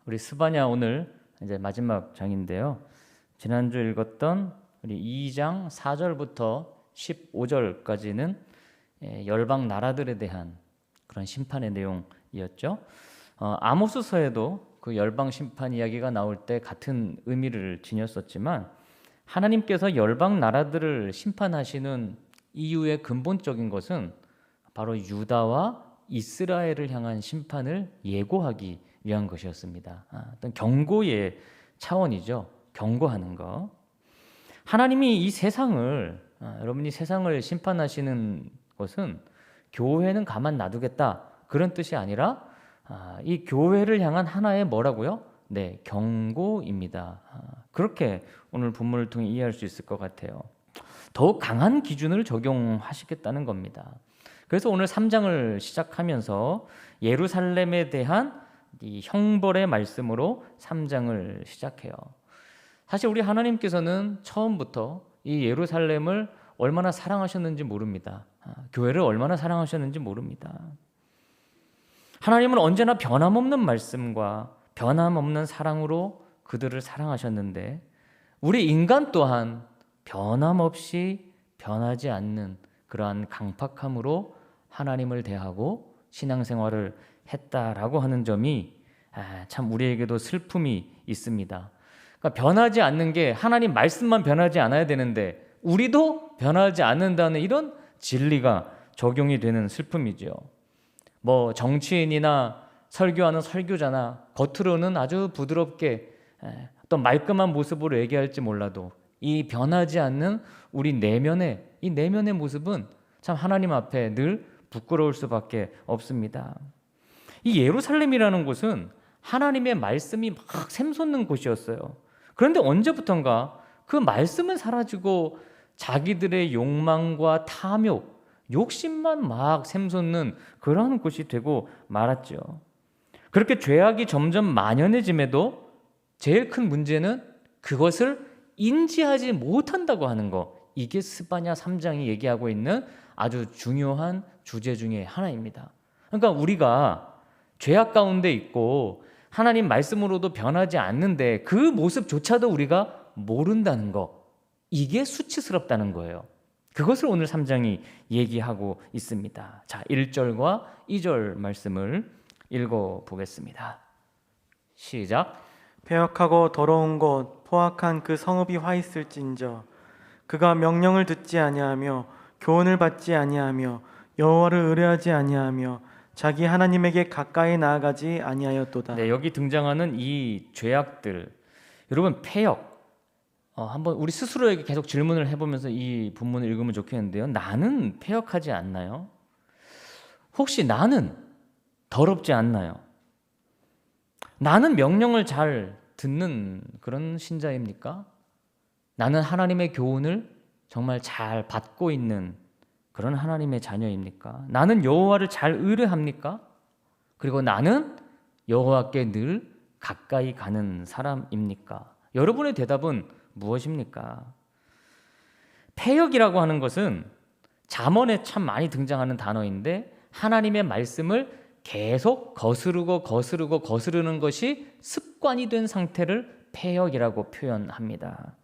우리 스바냐 오늘 이제 마지막 장인데요. 지난주 읽었던 우리 2장 4절부터 15절까지는 열방 나라들에 대한 그런 심판의 내용이었죠. 아모스서에도 그 열방 심판 이야기가 나올 때 같은 의미를 지녔었지만 하나님께서 열방 나라들을 심판하시는 이유의 근본적인 것은 바로 유다와 이스라엘을 향한 심판을 예고하기 위한 것이었습니다. 어떤 경고의 차원이죠. 경고하는 거. 하나님이 이 세상을 여러분이 세상을 심판하시는 것은 교회는 가만 놔두겠다 그런 뜻이 아니라 이 교회를 향한 하나의 뭐라고요? 네, 경고입니다. 그렇게 오늘 본문을 통해 이해할 수 있을 것 같아요. 더욱 강한 기준을 적용하시겠다는 겁니다. 그래서 오늘 3장을 시작하면서 예루살렘에 대한 이 형벌의 말씀으로 3장을 시작해요. 사실 우리 하나님께서는 처음부터 이 예루살렘을 얼마나 사랑하셨는지 모릅니다. 교회를 얼마나 사랑하셨는지 모릅니다. 하나님은 언제나 변함없는 말씀과 변함없는 사랑으로 그들을 사랑하셨는데 우리 인간 또한 변함없이 변하지 않는 그러한 강팍함으로 하나님을 대하고 신앙생활을 했다라고 하는 점이 참 우리에게도 슬픔이 있습니다. 그러니까 변하지 않는 게 하나님 말씀만 변하지 않아야 되는데 우리도 변하지 않는다는 이런 진리가 적용이 되는 슬픔이죠. 뭐 정치인이나 설교하는 설교자나 겉으로는 아주 부드럽게 어떤 말끔한 모습으로 얘기할지 몰라도 이 변하지 않는 우리 이 내면의 모습은 참 하나님 앞에 늘 부끄러울 수밖에 없습니다. 이 예루살렘이라는 곳은 하나님의 말씀이 막 샘솟는 곳이었어요. 그런데 언제부턴가 그 말씀은 사라지고 자기들의 욕망과 탐욕, 욕심만 막 샘솟는 그러한 곳이 되고 말았죠. 그렇게 죄악이 점점 만연해짐에도 제일 큰 문제는 그것을 인지하지 못한다고 하는 거. 이게 스바냐 3장이 얘기하고 있는 아주 중요한 주제 중에 하나입니다. 그러니까 우리가 죄악 가운데 있고 하나님 말씀으로도 변하지 않는데 그 모습조차도 우리가 모른다는 거. 이게 수치스럽다는 거예요. 그것을 오늘 3장이 얘기하고 있습니다. 자, 1절과 2절 말씀을 읽어보겠습니다. 시작. 패역하고 더러운 곳 포악한 그 성읍이 화 있을진저 그가 명령을 듣지 아니하며 교훈을 받지 아니하며 여호와를 의뢰하지 아니하며 자기 하나님에게 가까이 나아가지 아니하였도다. 네, 여기 등장하는 이 죄악들, 여러분 패역. 한번 우리 스스로에게 계속 질문을 해보면서 이 본문을 읽으면 좋겠는데요. 나는 패역하지 않나요? 혹시 나는 더럽지 않나요? 나는 명령을 잘 듣는 그런 신자입니까? 나는 하나님의 교훈을 정말 잘 받고 있는 그런 하나님의 자녀입니까? 나는 여호와를 잘 의뢰합니까? 그리고 나는 여호와께 늘 가까이 가는 사람입니까? 여러분의 대답은 무엇입니까? 패역이라고 하는 것은 잠언에 참 많이 등장하는 단어인데 하나님의 말씀을 계속 거스르는 것이 습관이 된 상태를 패역이라고 표현합니다.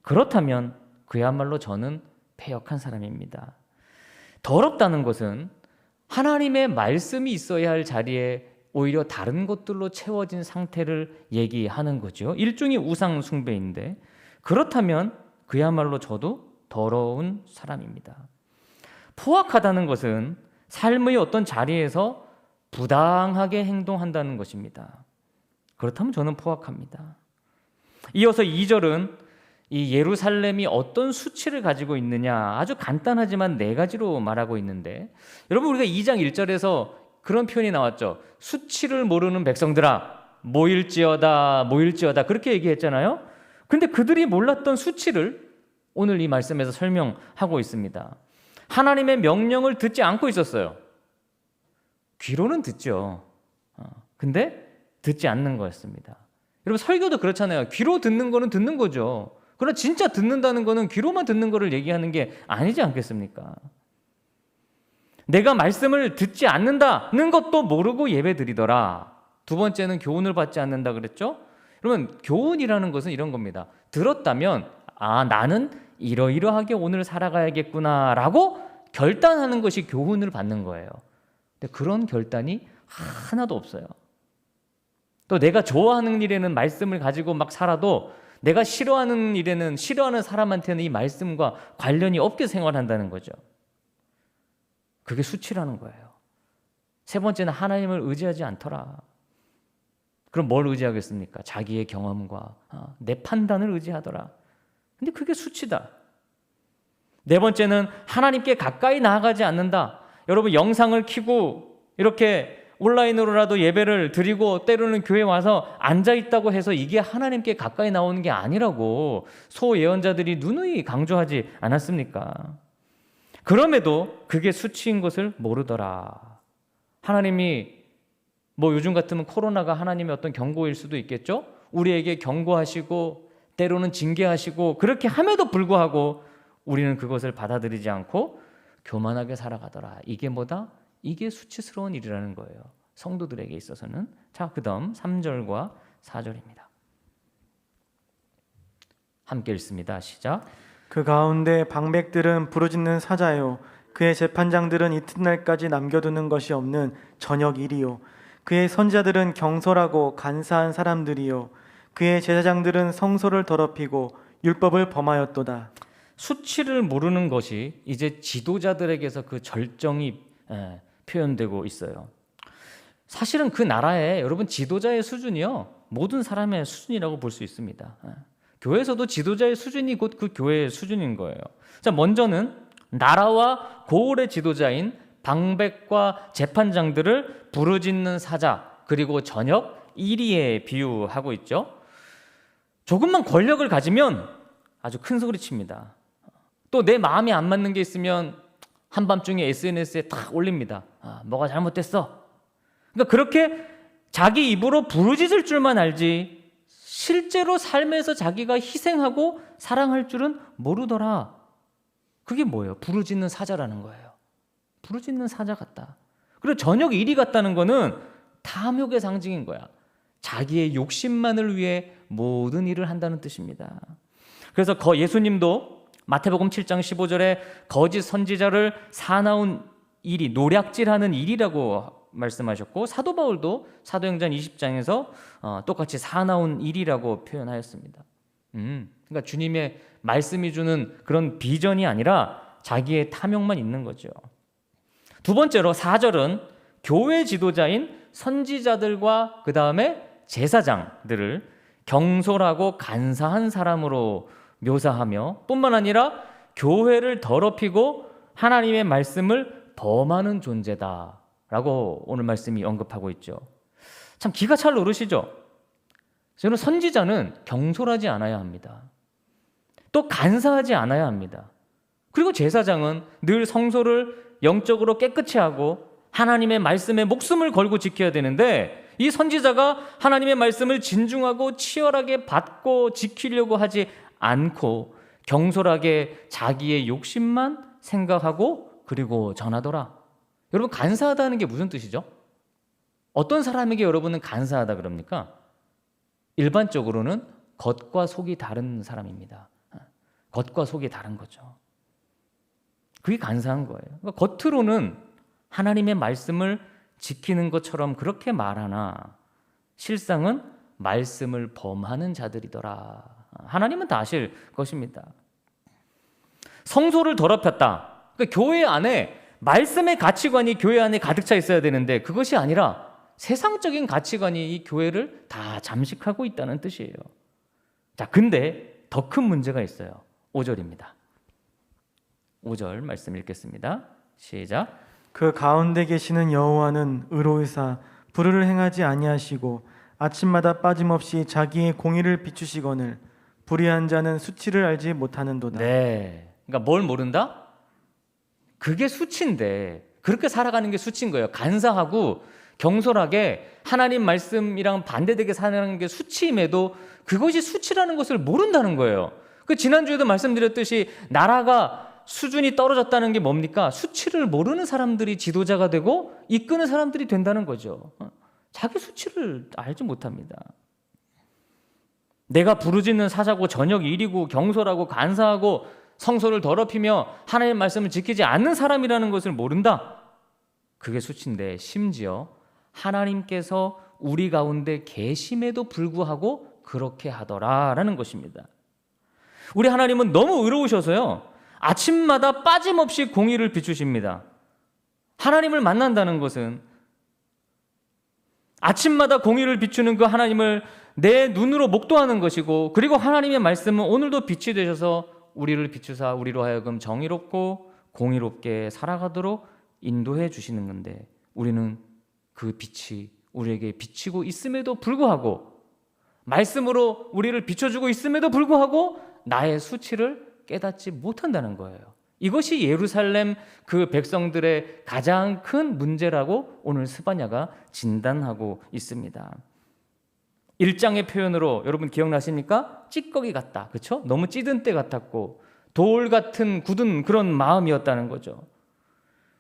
그렇다면 그야말로 저는 패역한 사람입니다. 더럽다는 것은 하나님의 말씀이 있어야 할 자리에 오히려 다른 것들로 채워진 상태를 얘기하는 거죠. 일종의 우상 숭배인데 그렇다면 그야말로 저도 더러운 사람입니다. 포악하다는 것은 삶의 어떤 자리에서 부당하게 행동한다는 것입니다. 그렇다면 저는 포악합니다. 이어서 2절은 이 예루살렘이 어떤 수치를 가지고 있느냐 아주 간단하지만 4가지로 말하고 있는데 여러분 우리가 2장 1절에서 그런 표현이 나왔죠. 수치를 모르는 백성들아 모일지어다 그렇게 얘기했잖아요. 그런데 그들이 몰랐던 수치를 오늘 이 말씀에서 설명하고 있습니다. 하나님의 명령을 듣지 않고 있었어요. 귀로는 듣죠. 근데 듣지 않는 거였습니다. 여러분 설교도 그렇잖아요. 귀로 듣는 거는 듣는 거죠. 그러나 진짜 듣는다는 거는 귀로만 듣는 거를 얘기하는 게 아니지 않겠습니까? 내가 말씀을 듣지 않는다는 것도 모르고 예배드리더라. 두 번째는 교훈을 받지 않는다 그랬죠? 그러면 교훈이라는 것은 이런 겁니다. 들었다면 나는 이러이러하게 오늘 살아가야겠구나라고 결단하는 것이 교훈을 받는 거예요. 근데 그런 결단이 하나도 없어요. 또 내가 좋아하는 일에는 말씀을 가지고 막 살아도 내가 싫어하는 일에는 싫어하는 사람한테는 이 말씀과 관련이 없게 생활한다는 거죠. 그게 수치라는 거예요. 세 번째는 하나님을 의지하지 않더라. 그럼 뭘 의지하겠습니까? 자기의 경험과 내 판단을 의지하더라. 근데 그게 수치다. 네 번째는 하나님께 가까이 나아가지 않는다. 여러분 영상을 켜고 이렇게 온라인으로라도 예배를 드리고 때로는 교회 와서 앉아있다고 해서 이게 하나님께 가까이 나오는 게 아니라고 소예언자들이 누누이 강조하지 않았습니까? 그럼에도 그게 수치인 것을 모르더라. 하나님이 요즘 같으면 코로나가 하나님의 어떤 경고일 수도 있겠죠? 우리에게 경고하시고 때로는 징계하시고 그렇게 함에도 불구하고 우리는 그것을 받아들이지 않고 교만하게 살아가더라. 이게 뭐다? 이게 수치스러운 일이라는 거예요. 성도들에게 있어서는. 자, 그 다음 3절과 4절입니다. 함께 읽습니다. 시작. 그 가운데 방백들은 부르짖는 사자요 그의 재판장들은 이튿날까지 남겨두는 것이 없는 저녁 일이요 그의 선지자들은 경솔하고 간사한 사람들이요 그의 제사장들은 성소를 더럽히고 율법을 범하였도다. 수치를 모르는 것이 이제 지도자들에게서 그 절정이 표현되고 있어요. 사실은 그 나라에 여러분 지도자의 수준이요 모든 사람의 수준이라고 볼 수 있습니다. 교회에서도 지도자의 수준이 곧 그 교회의 수준인 거예요. 자, 먼저는 나라와 고을의 지도자인 방백과 재판장들을 부르짖는 사자 그리고 저녁 이리에 비유하고 있죠. 조금만 권력을 가지면 아주 큰 소리 칩니다. 또 내 마음에 안 맞는 게 있으면 한밤중에 SNS에 탁 올립니다. 뭐가 잘못됐어. 그러니까 그렇게 자기 입으로 부르짖을 줄만 알지 실제로 삶에서 자기가 희생하고 사랑할 줄은 모르더라. 그게 뭐예요? 부르짖는 사자라는 거예요. 부르짖는 사자 같다. 그리고 저녁 일이 같다는 거는 탐욕의 상징인 거야. 자기의 욕심만을 위해 모든 일을 한다는 뜻입니다. 그래서 예수님도 마태복음 7장 15절에 거짓 선지자를 사나운 일이 노략질하는 일이라고 말씀하셨고 사도 바울도 사도행전 20장에서 똑같이 사나운 일이라고 표현하였습니다. 그러니까 주님의 말씀이 주는 그런 비전이 아니라 자기의 탐욕만 있는 거죠. 두 번째로 4절은 교회 지도자인 선지자들과 그 다음에 제사장들을 경솔하고 간사한 사람으로 묘사하며 뿐만 아니라 교회를 더럽히고 하나님의 말씀을 범하는 존재다라고 오늘 말씀이 언급하고 있죠. 참 기가 찰 노릇이죠. 저는 선지자는 경솔하지 않아야 합니다. 또 간사하지 않아야 합니다. 그리고 제사장은 늘 성소를 영적으로 깨끗이 하고 하나님의 말씀에 목숨을 걸고 지켜야 되는데 이 선지자가 하나님의 말씀을 진중하고 치열하게 받고 지키려고 하지 않고 경솔하게 자기의 욕심만 생각하고 그리고 전하더라. 여러분 간사하다는 게 무슨 뜻이죠? 어떤 사람에게 여러분은 간사하다 그럽니까? 일반적으로는 겉과 속이 다른 사람입니다. 겉과 속이 다른 거죠. 그게 간사한 거예요. 그러니까 겉으로는 하나님의 말씀을 지키는 것처럼 그렇게 말하나 실상은 말씀을 범하는 자들이더라. 하나님은 다 아실 것입니다. 성소를 더럽혔다. 그러니까 교회 안에 말씀의 가치관이 교회 안에 가득 차 있어야 되는데 그것이 아니라 세상적인 가치관이 이 교회를 다 잠식하고 있다는 뜻이에요. 자, 근데 더 큰 문제가 있어요. 5절입니다. 5절 말씀 읽겠습니다. 시작. 그 가운데 계시는 여호와는 의로우사 불의를 행하지 아니하시고 아침마다 빠짐없이 자기의 공의를 비추시거늘 불의한 자는 수치를 알지 못하는도다. 네. 그러니까 뭘 모른다? 그게 수치인데 그렇게 살아가는 게 수치인 거예요. 간사하고 경솔하게 하나님 말씀이랑 반대되게 사는 게 수치임에도 그것이 수치라는 것을 모른다는 거예요. 그 지난주에도 말씀드렸듯이 나라가 수준이 떨어졌다는 게 뭡니까? 수치를 모르는 사람들이 지도자가 되고 이끄는 사람들이 된다는 거죠. 자기 수치를 알지 못합니다. 내가 부르짖는 사자고 저녁 일이고 경솔하고 간사하고 성소를 더럽히며 하나님의 말씀을 지키지 않는 사람이라는 것을 모른다. 그게 수치인데 심지어 하나님께서 우리 가운데 계심에도 불구하고 그렇게 하더라라는 것입니다. 우리 하나님은 너무 의로우셔서요, 아침마다 빠짐없이 공의를 비추십니다. 하나님을 만난다는 것은 아침마다 공의를 비추는 그 하나님을 내 눈으로 목도하는 것이고, 그리고 하나님의 말씀은 오늘도 빛이 되셔서 우리를 비추사 우리로 하여금 정의롭고 공의롭게 살아가도록 인도해 주시는 건데, 우리는 그 빛이 우리에게 비치고 있음에도 불구하고, 말씀으로 우리를 비춰주고 있음에도 불구하고 나의 수치를 깨닫지 못한다는 거예요. 이것이 예루살렘 그 백성들의 가장 큰 문제라고 오늘 스바냐가 진단하고 있습니다. 1장의 표현으로 여러분 기억나십니까? 찌꺼기 같다, 그렇죠? 너무 찌든 때 같았고 돌 같은 굳은 그런 마음이었다는 거죠.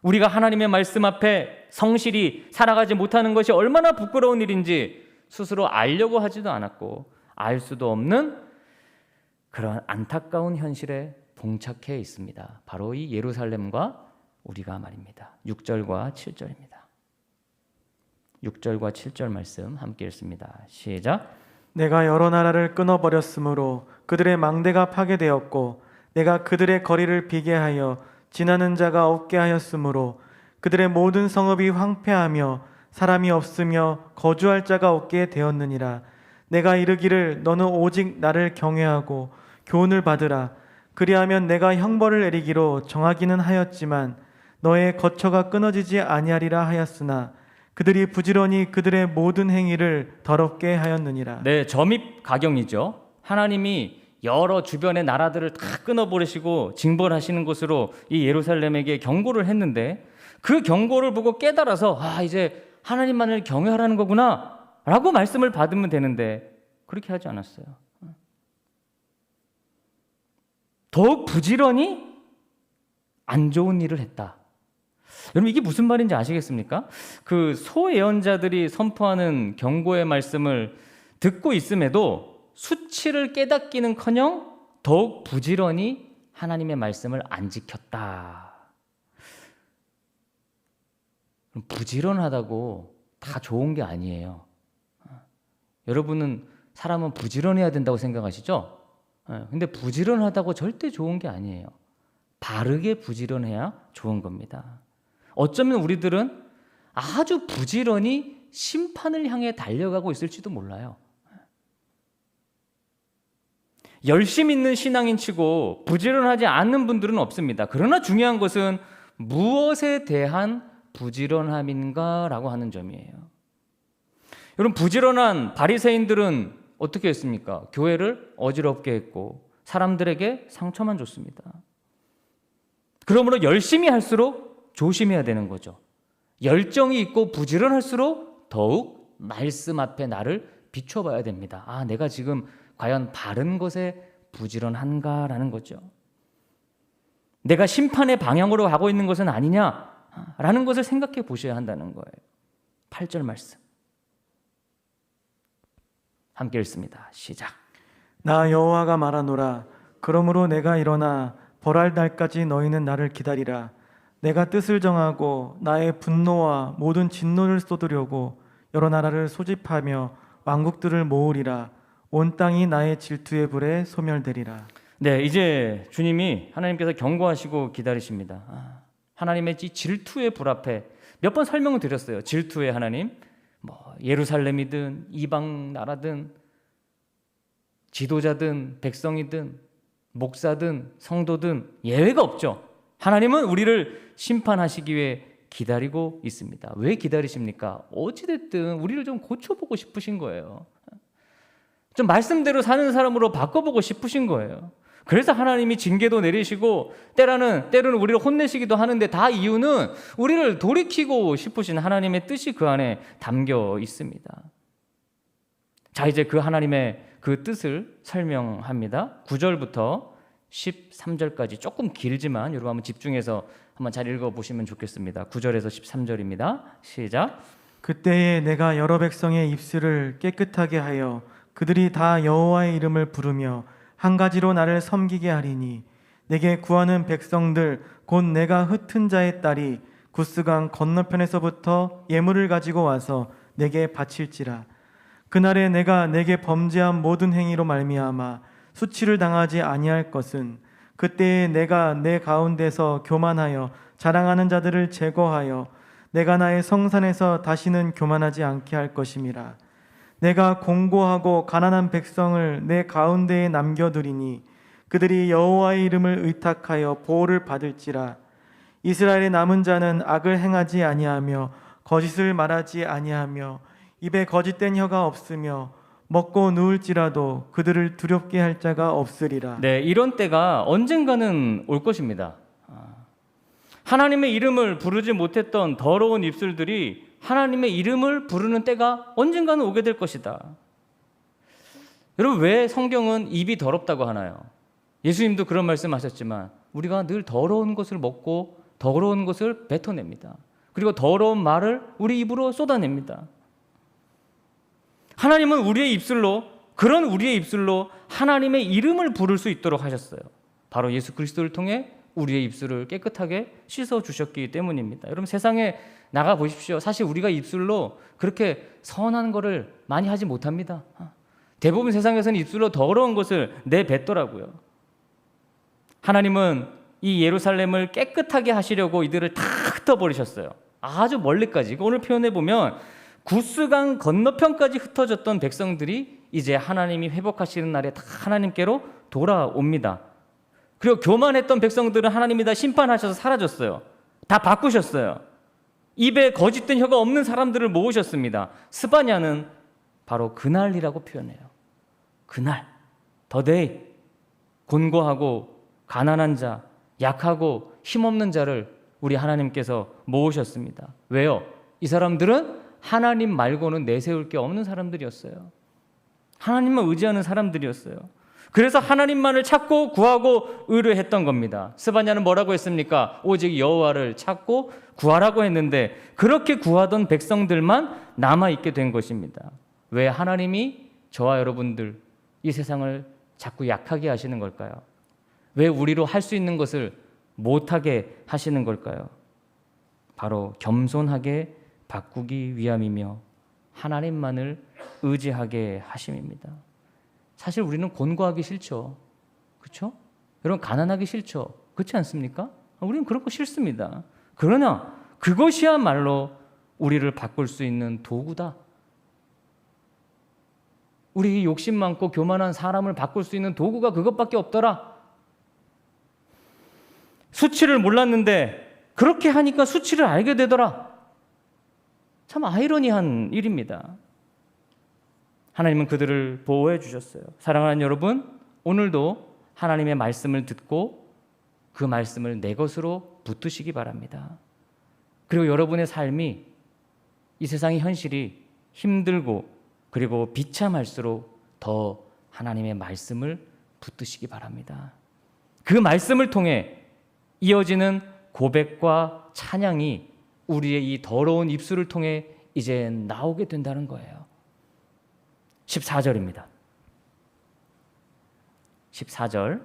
우리가 하나님의 말씀 앞에 성실히 살아가지 못하는 것이 얼마나 부끄러운 일인지 스스로 알려고 하지도 않았고 알 수도 없는 그런 안타까운 현실에 봉착해 있습니다. 바로 이 예루살렘과 우리가 말입니다. 6절과 7절입니다. 6절과 7절 말씀 함께 읽습니다. 시작. 내가 여러 나라를 끊어버렸으므로 그들의 망대가 파괴되었고 내가 그들의 거리를 비게 하여 지나는 자가 없게 하였으므로 그들의 모든 성읍이 황폐하며 사람이 없으며 거주할 자가 없게 되었느니라. 내가 이르기를 너는 오직 나를 경외하고 교훈을 받으라. 그리하면 내가 형벌을 내리기로 정하기는 하였지만 너의 거처가 끊어지지 아니하리라 하였으나 그들이 부지런히 그들의 모든 행위를 더럽게 하였느니라. 네, 점입 가경이죠. 하나님이 여러 주변의 나라들을 다 끊어버리시고 징벌하시는 것으로 이 예루살렘에게 경고를 했는데, 그 경고를 보고 깨달아서 이제 하나님만을 경외하라는 거구나 라고 말씀을 받으면 되는데 그렇게 하지 않았어요. 더욱 부지런히 안 좋은 일을 했다. 여러분, 이게 무슨 말인지 아시겠습니까? 그 소예언자들이 선포하는 경고의 말씀을 듣고 있음에도 수치를 깨닫기는커녕 더욱 부지런히 하나님의 말씀을 안 지켰다. 부지런하다고 다 좋은 게 아니에요. 여러분은 사람은 부지런해야 된다고 생각하시죠? 근데 부지런하다고 절대 좋은 게 아니에요. 바르게 부지런해야 좋은 겁니다. 어쩌면 우리들은 아주 부지런히 심판을 향해 달려가고 있을지도 몰라요. 열심 있는 신앙인 치고 부지런하지 않는 분들은 없습니다. 그러나 중요한 것은 무엇에 대한 부지런함인가라고 하는 점이에요. 여러분, 부지런한 바리새인들은 어떻게 했습니까? 교회를 어지럽게 했고 사람들에게 상처만 줬습니다. 그러므로 열심히 할수록 조심해야 되는 거죠. 열정이 있고 부지런할수록 더욱 말씀 앞에 나를 비춰봐야 됩니다. 내가 지금 과연 바른 것에 부지런한가라는 거죠. 내가 심판의 방향으로 가고 있는 것은 아니냐라는 것을 생각해 보셔야 한다는 거예요. 8절 말씀 함께 읽습니다. 시작. 나 여호와가 말하노라. 그러므로 내가 일어나 벌할 날까지 너희는 나를 기다리라. 내가 뜻을 정하고 나의 분노와 모든 진노를 쏟으려고 여러 나라를 소집하며 왕국들을 모으리라. 온 땅이 나의 질투의 불에 소멸되리라. 네, 이제 주님이 하나님께서 경고하시고 기다리십니다. 하나님의 질투의 불 앞에 몇 번 설명을 드렸어요. 질투의 하나님, 예루살렘이든 이방 나라든 지도자든 백성이든 목사든 성도든 예외가 없죠. 하나님은 우리를 심판하시기 위해 기다리고 있습니다. 왜 기다리십니까? 어찌됐든 우리를 좀 고쳐보고 싶으신 거예요. 좀 말씀대로 사는 사람으로 바꿔보고 싶으신 거예요. 그래서 하나님이 징계도 내리시고 때로는 우리를 혼내시기도 하는데, 다 이유는 우리를 돌이키고 싶으신 하나님의 뜻이 그 안에 담겨 있습니다. 자, 이제 그 하나님의 그 뜻을 설명합니다. 9절부터 13절까지 조금 길지만 여러분 한번 집중해서 한번 잘 읽어보시면 좋겠습니다. 9절에서 13절입니다. 시작. 그때에 내가 여러 백성의 입술을 깨끗하게 하여 그들이 다 여호와의 이름을 부르며 한 가지로 나를 섬기게 하리니 내게 구하는 백성들 곧 내가 흩은 자의 딸이 구스강 건너편에서부터 예물을 가지고 와서 내게 바칠지라. 그날에 내가 내게 범죄한 모든 행위로 말미암아 수치를 당하지 아니할 것은 그때에 내가 내 가운데서 교만하여 자랑하는 자들을 제거하여 내가 나의 성산에서 다시는 교만하지 않게 할 것임이라. 내가 공고하고 가난한 백성을 내 가운데에 남겨두리니 그들이 여호와의 이름을 의탁하여 보호를 받을지라. 이스라엘의 남은 자는 악을 행하지 아니하며 거짓을 말하지 아니하며 입에 거짓된 혀가 없으며 먹고 누울지라도 그들을 두렵게 할 자가 없으리라. 네, 이런 때가 언젠가는 올 것입니다. 하나님의 이름을 부르지 못했던 더러운 입술들이 하나님의 이름을 부르는 때가 언젠가는 오게 될 것이다. 여러분, 왜 성경은 입이 더럽다고 하나요? 예수님도 그런 말씀하셨지만 우리가 늘 더러운 것을 먹고 더러운 것을 뱉어냅니다. 그리고 더러운 말을 우리 입으로 쏟아냅니다. 하나님은 우리의 입술로, 그런 우리의 입술로 하나님의 이름을 부를 수 있도록 하셨어요. 바로 예수 그리스도를 통해 우리의 입술을 깨끗하게 씻어주셨기 때문입니다. 여러분, 세상에 나가 보십시오. 사실 우리가 입술로 그렇게 선한 거를 많이 하지 못합니다. 대부분 세상에서는 입술로 더러운 것을 내뱉더라고요. 하나님은 이 예루살렘을 깨끗하게 하시려고 이들을 다 흩어버리셨어요. 아주 멀리까지. 오늘 표현해 보면 구스강 건너편까지 흩어졌던 백성들이 이제 하나님이 회복하시는 날에 다 하나님께로 돌아옵니다. 그리고 교만했던 백성들은 하나님이 다 심판하셔서 사라졌어요. 다 바꾸셨어요. 입에 거짓된 혀가 없는 사람들을 모으셨습니다. 스바냐는 바로 그날이라고 표현해요. 그날, 더데이. 곤고하고 가난한 자, 약하고 힘없는 자를 우리 하나님께서 모으셨습니다. 왜요? 이 사람들은 하나님 말고는 내세울 게 없는 사람들이었어요. 하나님만 의지하는 사람들이었어요. 그래서 하나님만을 찾고 구하고 의뢰했던 겁니다. 스바냐는 뭐라고 했습니까? 오직 여호와를 찾고 구하라고 했는데 그렇게 구하던 백성들만 남아있게 된 것입니다. 왜 하나님이 저와 여러분들 이 세상을 자꾸 약하게 하시는 걸까요? 왜 우리로 할 수 있는 것을 못하게 하시는 걸까요? 바로 겸손하게 바꾸기 위함이며 하나님만을 의지하게 하심입니다. 사실 우리는 곤고하기 싫죠. 그렇죠? 여러분, 가난하기 싫죠. 그렇지 않습니까? 우리는 그런 거 싫습니다. 그러나 그것이야말로 우리를 바꿀 수 있는 도구다. 우리 욕심 많고 교만한 사람을 바꿀 수 있는 도구가 그것밖에 없더라. 수치를 몰랐는데 그렇게 하니까 수치를 알게 되더라. 참 아이러니한 일입니다. 하나님은 그들을 보호해 주셨어요. 사랑하는 여러분, 오늘도 하나님의 말씀을 듣고 그 말씀을 내 것으로 붙드시기 바랍니다. 그리고 여러분의 삶이, 이 세상의 현실이 힘들고 그리고 비참할수록 더 하나님의 말씀을 붙드시기 바랍니다. 그 말씀을 통해 이어지는 고백과 찬양이 우리의 이 더러운 입술을 통해 이제 나오게 된다는 거예요. 14절입니다. 14절.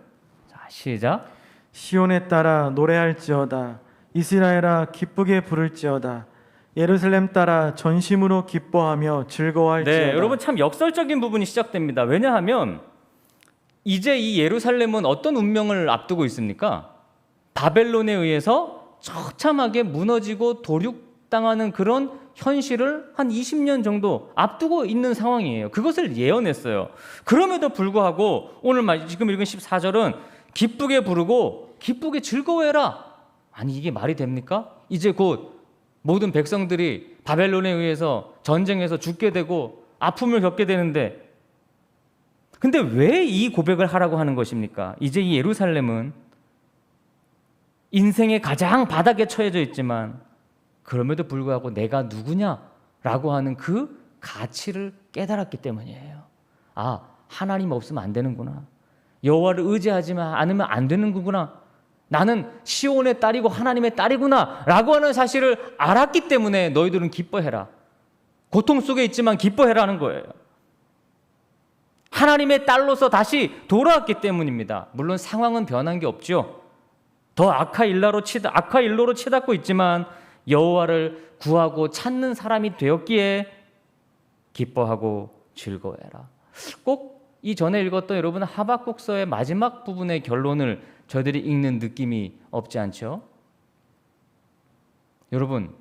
자, 시작. 시온에 따라 노래할지어다. 이스라엘아 기쁘게 부를지어다. 예루살렘 따라 전심으로 기뻐하며 즐거워할지어다. 네, 여러분, 참 역설적인 부분이 시작됩니다. 왜냐하면 이제 이 예루살렘은 어떤 운명을 앞두고 있습니까? 바벨론에 의해서 처참하게 무너지고 도륙당하는 그런 현실을 한 20년 정도 앞두고 있는 상황이에요. 그것을 예언했어요. 그럼에도 불구하고 오늘 지금 읽은 14절은 기쁘게 부르고 기쁘게 즐거워해라. 아니, 이게 말이 됩니까? 이제 곧 모든 백성들이 바벨론에 의해서 전쟁에서 죽게 되고 아픔을 겪게 되는데, 근데 왜 이 고백을 하라고 하는 것입니까? 이제 이 예루살렘은 인생의 가장 바닥에 처해져 있지만 그럼에도 불구하고 내가 누구냐라고 하는 그 가치를 깨달았기 때문이에요. 아, 하나님 없으면 안 되는구나. 여호와를 의지하지 않으면 안 되는 거구나. 나는 시온의 딸이고 하나님의 딸이구나 라고 하는 사실을 알았기 때문에 너희들은 기뻐해라. 고통 속에 있지만 기뻐해라는 거예요. 하나님의 딸로서 다시 돌아왔기 때문입니다. 물론 상황은 변한 게 없죠. 더 악한 일로로 치닫고 있지만 여호와를 구하고 찾는 사람이 되었기에 기뻐하고 즐거워해라. 꼭 이전에 읽었던 여러분 하박국서의 마지막 부분의 결론을 저희들이 읽는 느낌이 없지 않죠? 여러분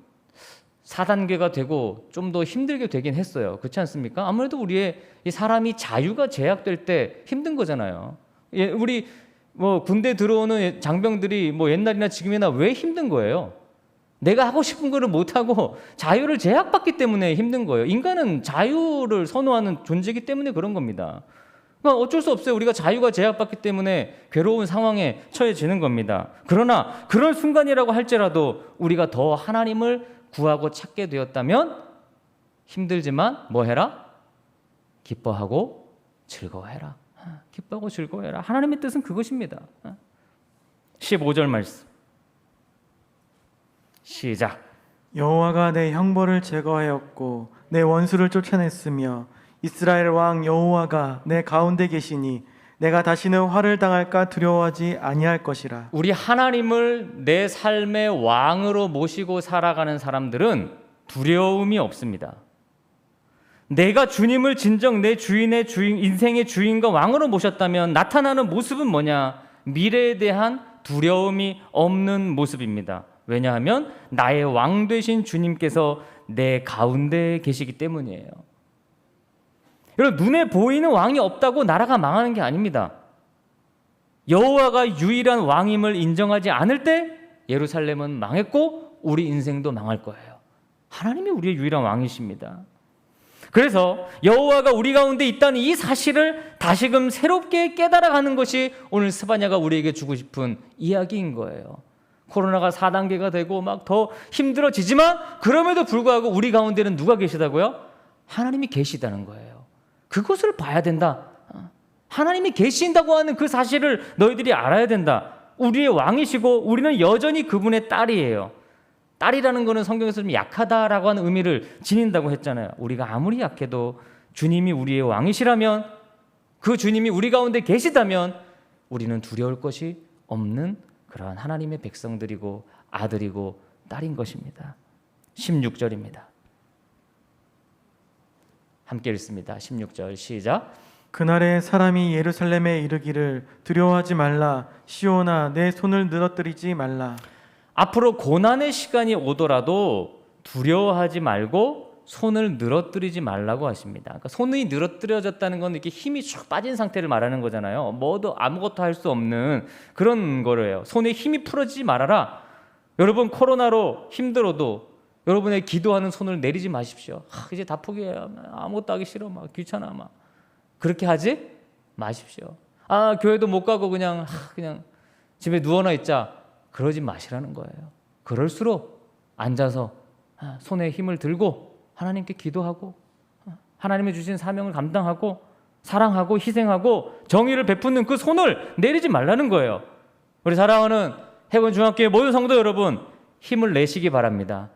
4단계가 되고 좀 더 힘들게 되긴 했어요. 그렇지 않습니까? 아무래도 우리의 이 사람이 자유가 제약될 때 힘든 거잖아요. 예, 우리 뭐 군대 들어오는 장병들이 뭐 옛날이나 지금이나 왜 힘든 거예요? 내가 하고 싶은 거를 못하고 자유를 제약받기 때문에 힘든 거예요. 인간은 자유를 선호하는 존재이기 때문에 그런 겁니다. 그러니까 어쩔 수 없어요. 우리가 자유가 제약받기 때문에 괴로운 상황에 처해지는 겁니다. 그러나 그런 순간이라고 할지라도 우리가 더 하나님을 구하고 찾게 되었다면 힘들지만 뭐 해라? 기뻐하고 즐거워해라. 기뻐하고 즐거워해라. 하나님의 뜻은 그것입니다. 15절 말씀 시작. 여호와가 내 형벌을 제거하였고 내 원수를 쫓아냈으며 이스라엘 왕 여호와가 내 가운데 계시니 내가 다시는 화를 당할까 두려워하지 아니할 것이라. 우리 하나님을 내 삶의 왕으로 모시고 살아가는 사람들은 두려움이 없습니다. 내가 주님을 진정 내 인생의 주인과 왕으로 모셨다면 나타나는 모습은 뭐냐? 미래에 대한 두려움이 없는 모습입니다. 왜냐하면 나의 왕 되신 주님께서 내 가운데 계시기 때문이에요. 여러분 눈에 보이는 왕이 없다고 나라가 망하는 게 아닙니다. 여호와가 유일한 왕임을 인정하지 않을 때 예루살렘은 망했고 우리 인생도 망할 거예요. 하나님이 우리의 유일한 왕이십니다. 그래서 여호와가 우리 가운데 있다는 이 사실을 다시금 새롭게 깨달아가는 것이 오늘 스바냐가 우리에게 주고 싶은 이야기인 거예요. 코로나가 4단계가 되고 막 더 힘들어지지만 그럼에도 불구하고 우리 가운데는 누가 계시다고요? 하나님이 계시다는 거예요. 그것을 봐야 된다. 하나님이 계신다고 하는 그 사실을 너희들이 알아야 된다. 우리의 왕이시고 우리는 여전히 그분의 딸이에요. 딸이라는 것은 성경에서 좀 약하다라고 하는 의미를 지닌다고 했잖아요. 우리가 아무리 약해도 주님이 우리의 왕이시라면, 그 주님이 우리 가운데 계시다면 우리는 두려울 것이 없는 그러한 하나님의 백성들이고 아들이고 딸인 것입니다. 16절입니다. 함께 읽습니다. 16절 시작. 그날에 사람이 예루살렘에 이르기를 두려워하지 말라. 시온아 내 손을 늘어뜨리지 말라. 앞으로 고난의 시간이 오더라도 두려워하지 말고 손을 늘어뜨리지 말라고 하십니다. 그러니까 손이 늘어뜨려졌다는 건 이렇게 힘이 쭉 빠진 상태를 말하는 거잖아요. 뭐도 아무것도 할 수 없는 그런 거예요. 손에 힘이 풀어지지 말아라. 여러분 코로나로 힘들어도 여러분의 기도하는 손을 내리지 마십시오. 이제 다 포기해요. 아무것도 하기 싫어. 막 귀찮아. 막 그렇게 하지 마십시오. 교회도 못 가고 그냥 집에 누워나 있자. 그러지 마시라는 거예요. 그럴수록 앉아서 손에 힘을 들고 하나님께 기도하고 하나님이 주신 사명을 감당하고 사랑하고 희생하고 정의를 베푸는 그 손을 내리지 말라는 거예요. 우리 사랑하는 해본중학교의 모든 성도 여러분, 힘을 내시기 바랍니다.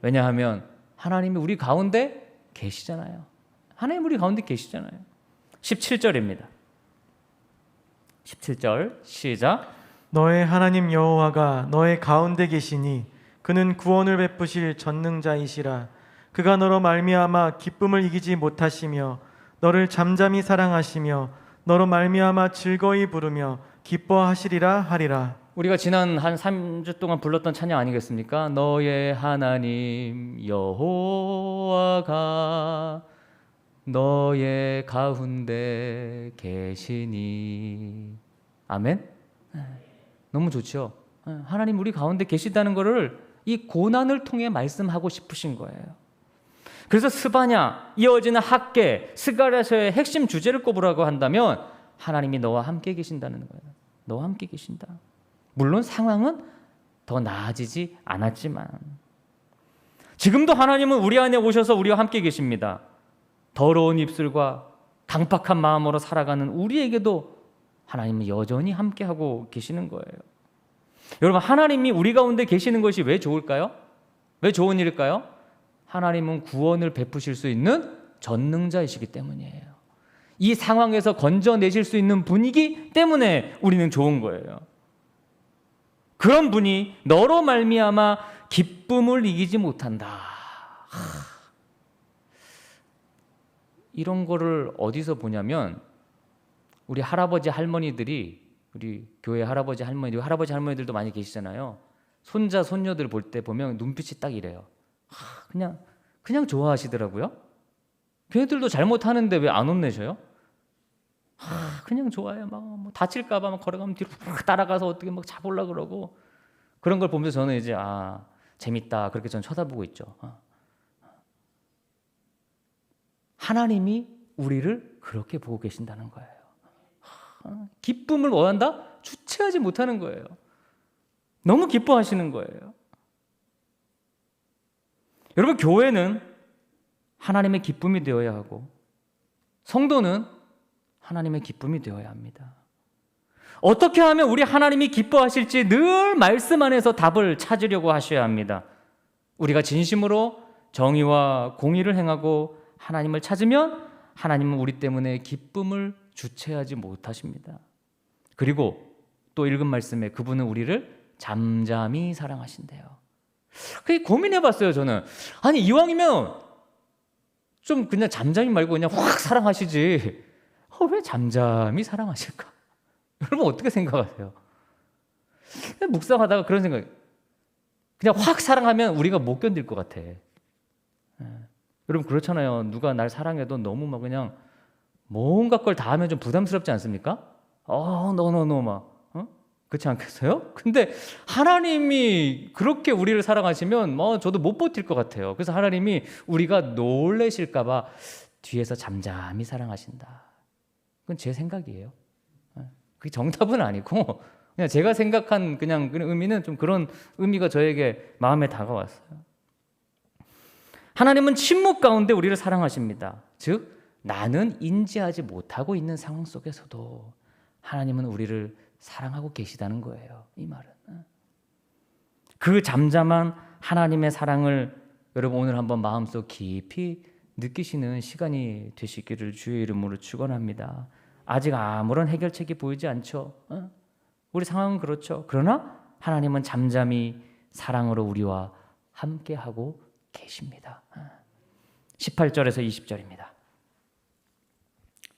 왜냐하면 하나님이 우리 가운데 계시잖아요. 하나님 우리 가운데 계시잖아요. 17절입니다. 17절 시작. 너의 하나님 여호와가 너의 가운데 계시니 그는 구원을 베푸실 전능자이시라. 그가 너로 말미암아 기쁨을 이기지 못하시며 너를 잠잠히 사랑하시며 너로 말미암아 즐거이 부르며 기뻐하시리라 하리라. 우리가 지난 한 3주 동안 불렀던 찬양 아니겠습니까? 너의 하나님 여호와가 너의 가운데 계시니. 아멘. 너무 좋죠. 하나님 우리 가운데 계시다는 것을 이 고난을 통해 말씀하고 싶으신 거예요. 그래서 스바냐, 이어지는 학계, 스가랴서의 핵심 주제를 꼽으라고 한다면 하나님이 너와 함께 계신다는 거예요. 너와 함께 계신다. 물론 상황은 더 나아지지 않았지만 지금도 하나님은 우리 안에 오셔서 우리와 함께 계십니다. 더러운 입술과 강팍한 마음으로 살아가는 우리에게도 하나님은 여전히 함께하고 계시는 거예요. 여러분 하나님이 우리 가운데 계시는 것이 왜 좋을까요? 왜 좋은 일일까요? 하나님은 구원을 베푸실 수 있는 전능자이시기 때문이에요. 이 상황에서 건져내실 수 있는 분이기 때문에 우리는 좋은 거예요. 그런 분이 너로 말미암아 기쁨을 이기지 못한다. 이런 거를 어디서 보냐면 우리 할아버지 할머니들이, 우리 교회 할아버지 할머니들도 많이 계시잖아요. 손자 손녀들 볼 때 보면 눈빛이 딱 이래요. 그냥 좋아하시더라고요. 걔네들도 잘못하는데 왜 안 혼내셔요? 그냥 좋아요. 뭐 다칠까봐 막 걸어가면 뒤로 따라가서 어떻게 막 잡으려 그러고, 그런 걸 보면서 저는 이제 재밌다, 그렇게 저는 쳐다보고 있죠. 하나님이 우리를 그렇게 보고 계신다는 거예요. 기쁨을 원한다? 주체하지 못하는 거예요. 너무 기뻐하시는 거예요. 여러분, 교회는 하나님의 기쁨이 되어야 하고 성도는 하나님의 기쁨이 되어야 합니다. 어떻게 하면 우리 하나님이 기뻐하실지 늘 말씀 안에서 답을 찾으려고 하셔야 합니다. 우리가 진심으로 정의와 공의를 행하고 하나님을 찾으면 하나님은 우리 때문에 기쁨을 주체하지 못하십니다. 그리고 또 읽은 말씀에 그분은 우리를 잠잠히 사랑하신대요. 그게 고민해봤어요. 저는 아니, 이왕이면 좀 그냥 잠잠히 말고 그냥 확 사랑하시지, 왜 잠잠히 사랑하실까? 여러분 어떻게 생각하세요? 묵상하다가 그런 생각, 그냥 확 사랑하면 우리가 못 견딜 것 같아. 여러분 그렇잖아요. 누가 날 사랑해도 너무 막 그냥 뭔가 걸 다 하면 좀 부담스럽지 않습니까? 너너너 막 그렇지 않겠어요? 근데 하나님이 그렇게 우리를 사랑하시면 저도 못 버틸 것 같아요. 그래서 하나님이 우리가 놀라실까 봐 뒤에서 잠잠히 사랑하신다. 그건 제 생각이에요. 그게 정답은 아니고 그냥 제가 생각한 그냥 그 의미는 좀 그런 의미가 저에게 마음에 다가왔어요. 하나님은 침묵 가운데 우리를 사랑하십니다. 즉 나는 인지하지 못하고 있는 상황 속에서도 하나님은 우리를 사랑하고 계시다는 거예요. 이 말은. 그 잠잠한 하나님의 사랑을 여러분 오늘 한번 마음속 깊이 느끼시는 시간이 되시기를 주의 이름으로 축원합니다. 아직 아무런 해결책이 보이지 않죠. 우리 상황은 그렇죠. 그러나 하나님은 잠잠히 사랑으로 우리와 함께하고 계십니다. 18절에서 20절입니다.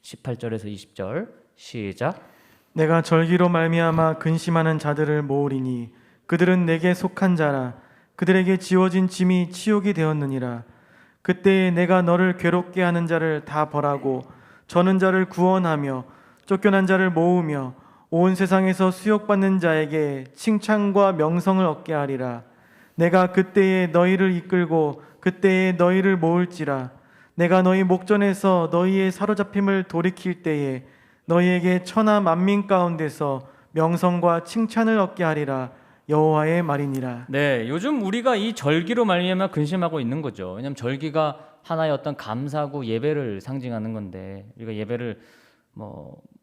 18절에서 20절 시작. 내가 절기로 말미암아 근심하는 자들을 모으리니 그들은 내게 속한 자라. 그들에게 지워진 짐이 치욕이 되었느니라. 그때에 내가 너를 괴롭게 하는 자를 다 벌하고 저는 자를 구원하며 쫓겨난 자를 모으며 온 세상에서 수욕받는 자에게 칭찬과 명성을 얻게 하리라. 내가 그때에 너희를 이끌고 그때에 너희를 모을지라. 내가 너희 목전에서 너희의 사로잡힘을 돌이킬 때에 너희에게 천하 만민 가운데서 명성과 칭찬을 얻게 하리라. 여호와의 말이니라. 네, 요즘 우리가 이 절기로 말미암아 근심하고 있는 거죠. 왜냐하면 절기가 하나의 어떤 감사하고 예배를 상징하는 건데, 우리가 예배를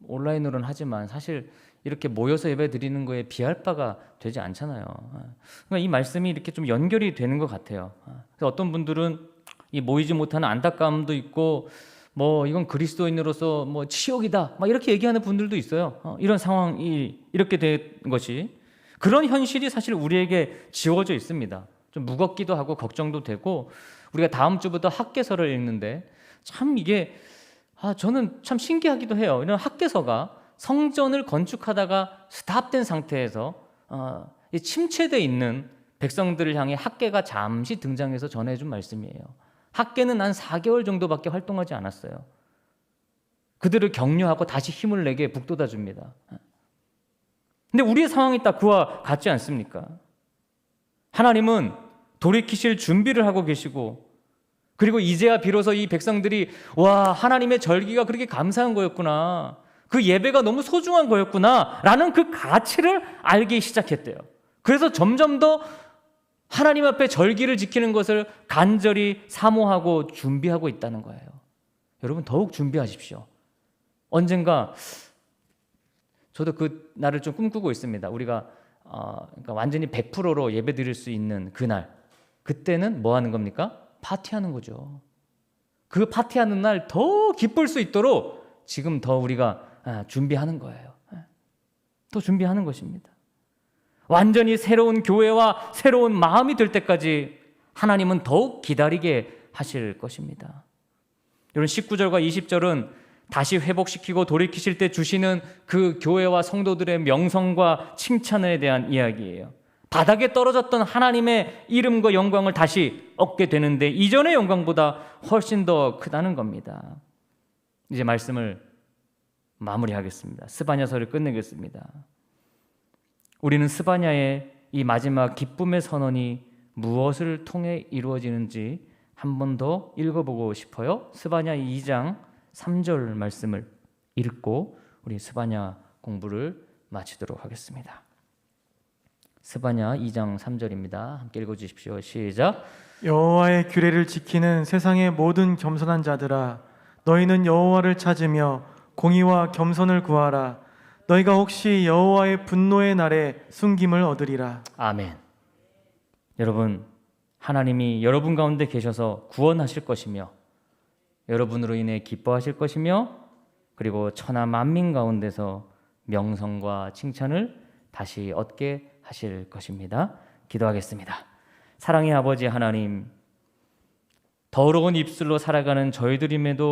온라인으로는 하지만 사실 이렇게 모여서 예배 드리는 거에 비할 바가 되지 않잖아요. 그러니까 이 말씀이 이렇게 좀 연결이 되는 것 같아요. 그래서 어떤 분들은 이 모이지 못하는 안타까움도 있고, 이건 그리스도인으로서 치욕이다, 막 이렇게 얘기하는 분들도 있어요. 이런 상황이 이렇게 된 것이, 그런 현실이 사실 우리에게 지워져 있습니다. 좀 무겁기도 하고 걱정도 되고, 우리가 다음 주부터 학개서를 읽는데 참 이게 저는 참 신기하기도 해요. 이런 학개서가 성전을 건축하다가 스탑된 상태에서 침체되어 있는 백성들을 향해 학개가 잠시 등장해서 전해준 말씀이에요. 학개는 한 4개월 정도밖에 활동하지 않았어요. 그들을 격려하고 다시 힘을 내게 북돋아 줍니다. 근데 우리의 상황이 딱 그와 같지 않습니까? 하나님은 돌이키실 준비를 하고 계시고, 그리고 이제야 비로소 이 백성들이 하나님의 절기가 그렇게 감사한 거였구나, 그 예배가 너무 소중한 거였구나 라는 그 가치를 알기 시작했대요. 그래서 점점 더 하나님 앞에 절기를 지키는 것을 간절히 사모하고 준비하고 있다는 거예요. 여러분 더욱 준비하십시오. 언젠가 저도 그 날을 좀 꿈꾸고 있습니다. 우리가 그러니까 완전히 100%로 예배 드릴 수 있는 그날, 그때는 뭐 하는 겁니까? 파티하는 거죠. 그 파티하는 날 더 기쁠 수 있도록 지금 더 우리가 준비하는 거예요. 더 준비하는 것입니다. 완전히 새로운 교회와 새로운 마음이 될 때까지 하나님은 더욱 기다리게 하실 것입니다. 여러분 19절과 20절은 다시 회복시키고 돌이키실 때 주시는 그 교회와 성도들의 명성과 칭찬에 대한 이야기예요. 바닥에 떨어졌던 하나님의 이름과 영광을 다시 얻게 되는데 이전의 영광보다 훨씬 더 크다는 겁니다. 이제 말씀을 마무리하겠습니다. 스바냐서를 끝내겠습니다. 우리는 스바냐의 이 마지막 기쁨의 선언이 무엇을 통해 이루어지는지 한 번 더 읽어보고 싶어요. 스바냐 2장 3절 말씀을 읽고 우리 스바냐 공부를 마치도록 하겠습니다. 스바냐 2장 3절입니다. 함께 읽어주십시오. 시작. 여호와의 규례를 지키는 세상의 모든 겸손한 자들아, 너희는 여호와를 찾으며 공의와 겸손을 구하라. 너희가 혹시 여호와의 분노의 날에 숨김을 얻으리라. 아멘. 여러분, 하나님이 여러분 가운데 계셔서 구원하실 것이며 여러분으로 인해 기뻐하실 것이며 그리고 천하 만민 가운데서 명성과 칭찬을 다시 얻게 하실 것입니다. 기도하겠습니다. 사랑의 아버지 하나님, 더러운 입술로 살아가는 저희들임에도